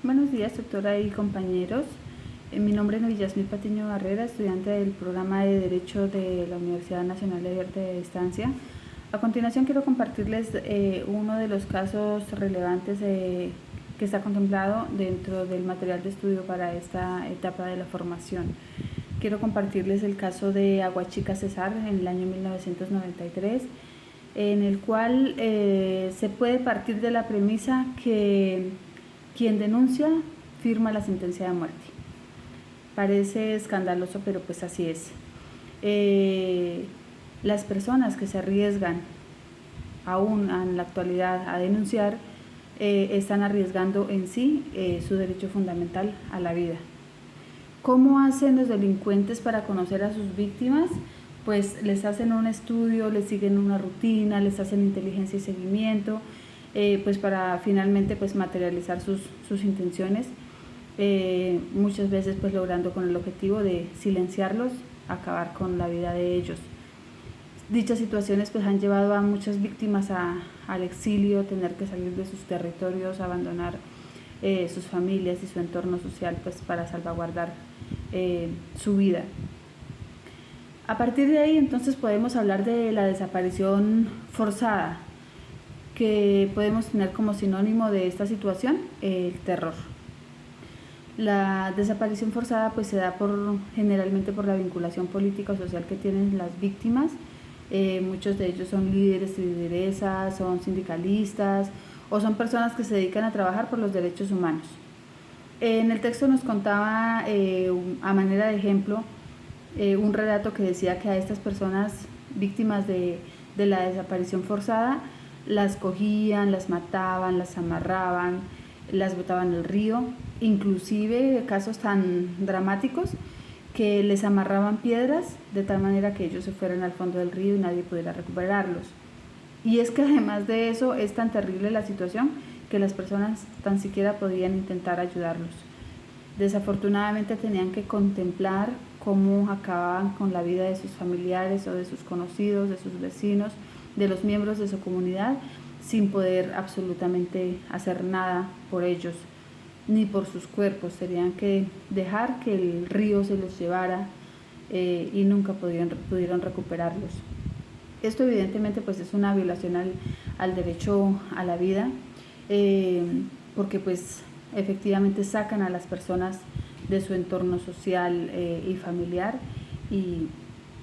Buenos días, doctora y compañeros. Mi nombre es Novillasmil Patiño Barrera, estudiante del programa de Derecho de la Universidad Nacional Abierta de Distancia. A continuación quiero compartirles uno de los casos relevantes que está contemplado dentro del material de estudio para esta etapa de la formación. Quiero compartirles el caso de Aguachica Cesar en el año 1993, en el cual se puede partir de la premisa que quien denuncia firma la sentencia de muerte. Parece escandaloso, pero pues así es. Las personas que se arriesgan aún en la actualidad a denunciar están arriesgando en sí su derecho fundamental a la vida. ¿Cómo hacen los delincuentes para conocer a sus víctimas? Pues les hacen un estudio, les siguen una rutina, les hacen inteligencia y seguimiento, pues para finalmente pues materializar sus intenciones, muchas veces pues logrando con el objetivo de silenciarlos, acabar con la vida de ellos. Dichas situaciones pues han llevado a muchas víctimas al exilio, tener que salir de sus territorios, abandonar sus familias y su entorno social pues para salvaguardar su vida. A partir de ahí entonces podemos hablar de la desaparición forzada, que podemos tener como sinónimo de esta situación el terror. La desaparición forzada pues se da generalmente por la vinculación política o social que tienen las víctimas. Muchos de ellos son líderes y lideresas, son sindicalistas o son personas que se dedican a trabajar por los derechos humanos. En el texto nos contaba a manera de ejemplo un relato que decía que a estas personas víctimas de la desaparición forzada las cogían, las mataban, las amarraban, las botaban al río, inclusive casos tan dramáticos que les amarraban piedras de tal manera que ellos se fueran al fondo del río y nadie pudiera recuperarlos. Y es que además de eso es tan terrible la situación que las personas tan siquiera podían intentar ayudarlos. Desafortunadamente tenían que contemplar cómo acababan con la vida de sus familiares o de sus conocidos, de sus vecinos, de los miembros de su comunidad, sin poder absolutamente hacer nada por ellos, ni por sus cuerpos. Tenían que dejar que el río se los llevara y nunca pudieron recuperarlos. Esto evidentemente pues es una violación al derecho a la vida, porque pues efectivamente sacan a las personas de su entorno social y familiar y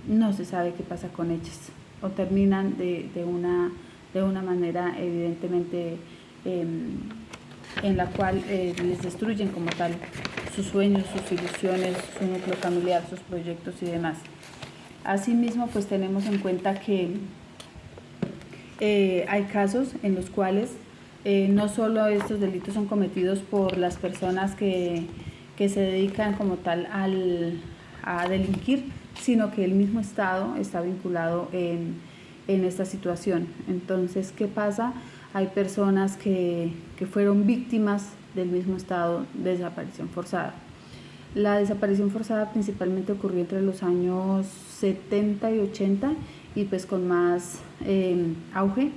no se sabe qué pasa con ellas, o terminan de una manera evidentemente en la cual les destruyen como tal sus sueños, sus ilusiones, su núcleo familiar, sus proyectos y demás. Asimismo, pues tenemos en cuenta que hay casos en los cuales no solo estos delitos son cometidos por las personas que se dedican como tal a delinquir, sino que el mismo Estado está vinculado en esta situación. Entonces, ¿qué pasa? Hay personas que fueron víctimas del mismo Estado de desaparición forzada. La desaparición forzada principalmente ocurrió entre los años 70 y 80 y pues con más auge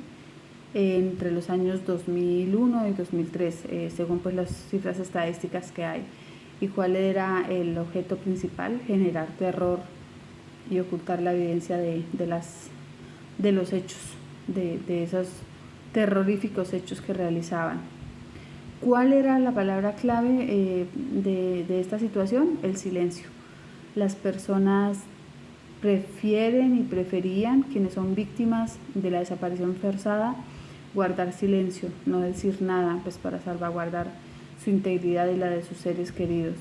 entre los años 2001 y 2003, según pues las cifras estadísticas que hay. ¿Y cuál era el objeto principal? Generar terror y ocultar la evidencia de los hechos, de esos terroríficos hechos que realizaban. ¿Cuál era la palabra clave de esta situación? El silencio. Las personas prefieren y preferían, quienes son víctimas de la desaparición forzada, guardar silencio, no decir nada, pues para salvaguardar su integridad y la de sus seres queridos.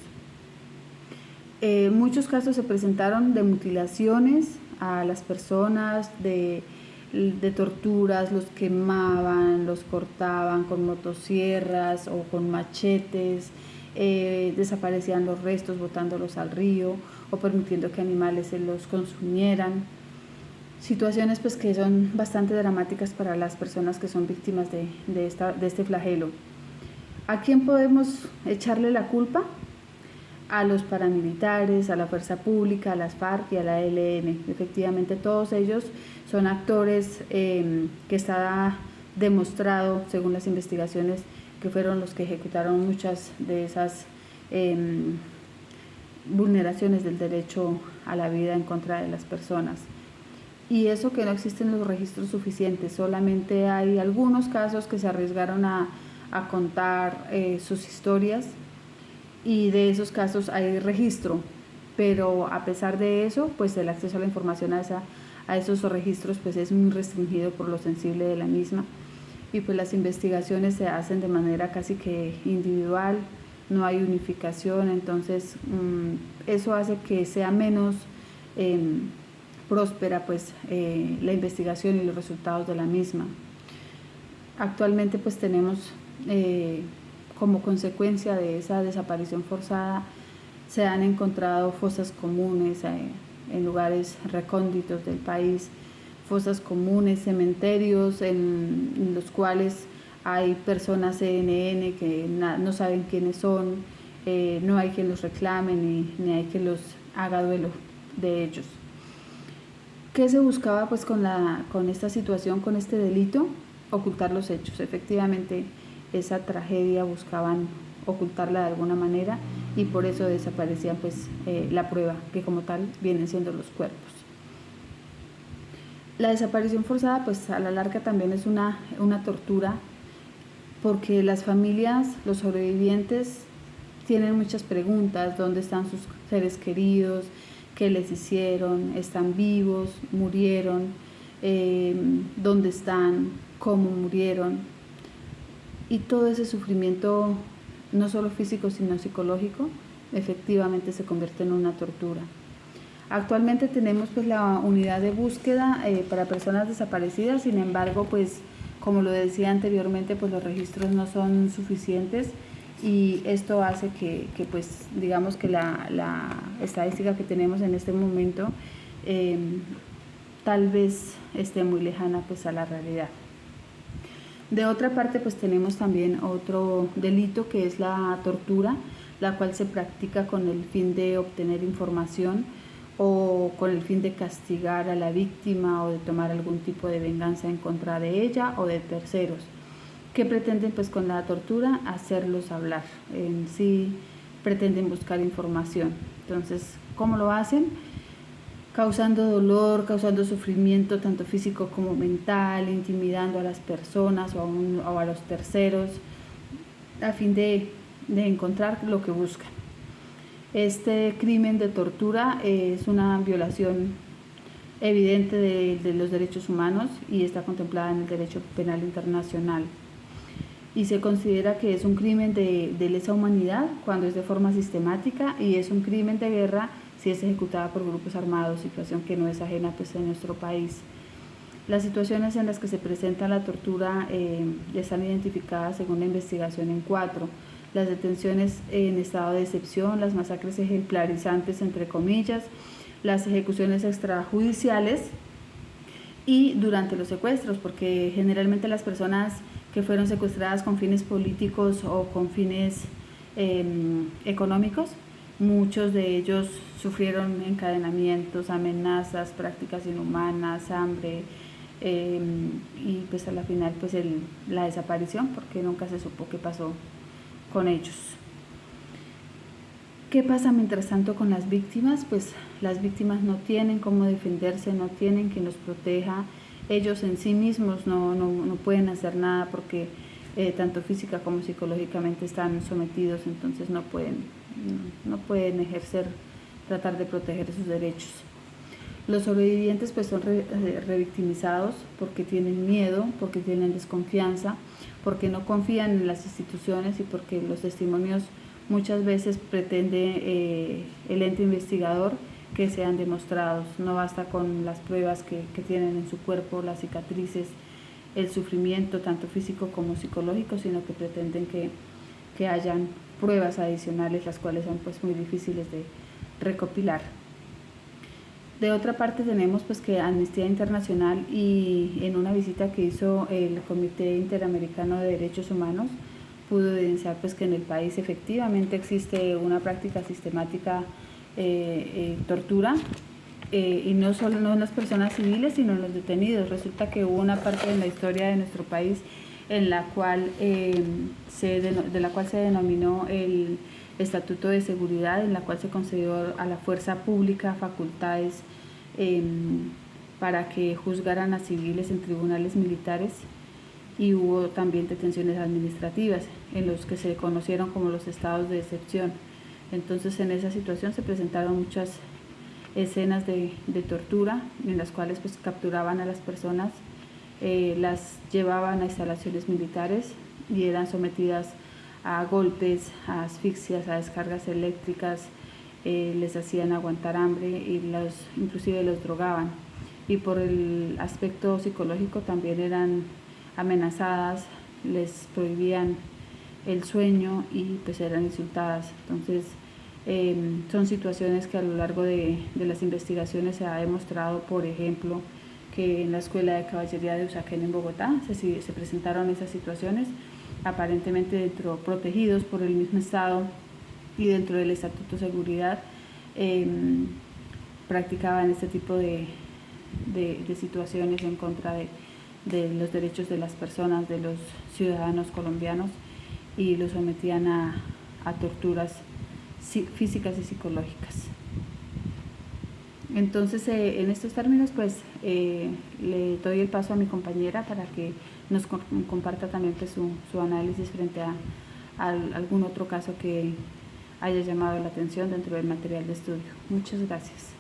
Muchos casos se presentaron de mutilaciones a las personas, de torturas, los quemaban, los cortaban con motosierras o con machetes, desaparecían los restos botándolos al río o permitiendo que animales se los consumieran. Situaciones pues que son bastante dramáticas para las personas que son víctimas de este flagelo. ¿A quién podemos echarle la culpa? A los paramilitares, a la fuerza pública, a las FARC y a la ELN. Efectivamente, todos ellos son actores que está demostrado, según las investigaciones, que fueron los que ejecutaron muchas de esas vulneraciones del derecho a la vida en contra de las personas. Y eso que no existen los registros suficientes, solamente hay algunos casos que se arriesgaron a contar sus historias, y de esos casos hay registro, pero a pesar de eso, pues el acceso a la información a esos registros pues es muy restringido por lo sensible de la misma, y pues las investigaciones se hacen de manera casi que individual, no hay unificación, entonces eso hace que sea menos próspera pues la investigación y los resultados de la misma. Actualmente pues tenemos como consecuencia de esa desaparición forzada, se han encontrado fosas comunes en lugares recónditos del país, fosas comunes, cementerios en los cuales hay personas CNN que no saben quiénes son, no hay quien los reclame ni hay quien los haga duelo de ellos. ¿Qué se buscaba pues con esta situación, con este delito? Ocultar los hechos. Efectivamente, esa tragedia buscaban ocultarla de alguna manera, y por eso desaparecían pues la prueba, que como tal vienen siendo los cuerpos. La desaparición forzada pues a la larga también es una tortura, porque las familias, los sobrevivientes tienen muchas preguntas: ¿dónde están sus seres queridos? ¿Qué les hicieron? ¿Están vivos? ¿Murieron? ¿Dónde están? ¿Cómo murieron? Y todo ese sufrimiento, no solo físico sino psicológico, efectivamente se convierte en una tortura. Actualmente tenemos pues la unidad de búsqueda para personas desaparecidas, sin embargo pues como lo decía anteriormente, pues los registros no son suficientes, y esto hace que pues digamos que la estadística que tenemos en este momento tal vez esté muy lejana pues a la realidad. De otra parte pues tenemos también otro delito, que es la tortura, la cual se practica con el fin de obtener información o con el fin de castigar a la víctima o de tomar algún tipo de venganza en contra de ella o de terceros. ¿Qué pretenden pues con la tortura? Hacerlos hablar. En sí pretenden buscar información. Entonces, ¿cómo lo hacen? Causando dolor, causando sufrimiento tanto físico como mental, intimidando a las personas o a los terceros, a fin de encontrar lo que buscan. Este crimen de tortura es una violación evidente de los derechos humanos y está contemplada en el derecho penal internacional. Y se considera que es un crimen de lesa humanidad cuando es de forma sistemática, y es un crimen de guerra si es ejecutada por grupos armados, situación que no es ajena pues en nuestro país. Las situaciones en las que se presenta la tortura están identificadas según la investigación en 4: las detenciones en estado de excepción, las masacres ejemplarizantes entre comillas, las ejecuciones extrajudiciales y durante los secuestros, porque generalmente las personas que fueron secuestradas con fines políticos o con fines económicos, muchos de ellos sufrieron encadenamientos, amenazas, prácticas inhumanas, hambre y pues a la final pues la desaparición, porque nunca se supo qué pasó con ellos. ¿Qué pasa mientras tanto con las víctimas? Pues las víctimas no tienen cómo defenderse, no tienen quien los proteja, ellos en sí mismos no pueden hacer nada porque tanto física como psicológicamente están sometidos, entonces no pueden ejercer, tratar de proteger sus derechos. Los sobrevivientes pues son revictimizados porque tienen miedo, porque tienen desconfianza, porque no confían en las instituciones y porque los testimonios muchas veces pretende el ente investigador que sean demostrados. No basta con las pruebas que tienen en su cuerpo, las cicatrices, el sufrimiento tanto físico como psicológico, sino que pretenden que hayan pruebas adicionales, las cuales son pues muy difíciles de recopilar. De otra parte tenemos pues que Amnistía Internacional, y en una visita que hizo el Comité Interamericano de Derechos Humanos, pudo evidenciar pues que en el país efectivamente existe una práctica sistemática tortura, y no solo en las personas civiles sino en los detenidos. Resulta que hubo una parte de la historia de nuestro país de la cual se denominó el Estatuto de Seguridad, en la cual se concedió a la fuerza pública facultades para que juzgaran a civiles en tribunales militares, y hubo también detenciones administrativas en los que se conocieron como los estados de excepción. Entonces, en esa situación se presentaron muchas escenas de tortura en las cuales pues capturaban a las personas, las llevaban a instalaciones militares y eran sometidas a golpes, a asfixias, a descargas eléctricas, les hacían aguantar hambre y inclusive los drogaban. Y por el aspecto psicológico también eran amenazadas, les prohibían el sueño y pues eran insultadas. Entonces son situaciones que a lo largo de las investigaciones se ha demostrado, por ejemplo, que en la Escuela de Caballería de Usaquén en Bogotá se presentaron esas situaciones, aparentemente protegidos por el mismo Estado y dentro del Estatuto de Seguridad, practicaban este tipo de situaciones en contra de los derechos de las personas, de los ciudadanos colombianos, y los sometían a torturas físicas y psicológicas. Entonces, en estos términos, pues le doy el paso a mi compañera para que nos comparta también pues, su análisis frente a algún otro caso que haya llamado la atención dentro del material de estudio. Muchas gracias.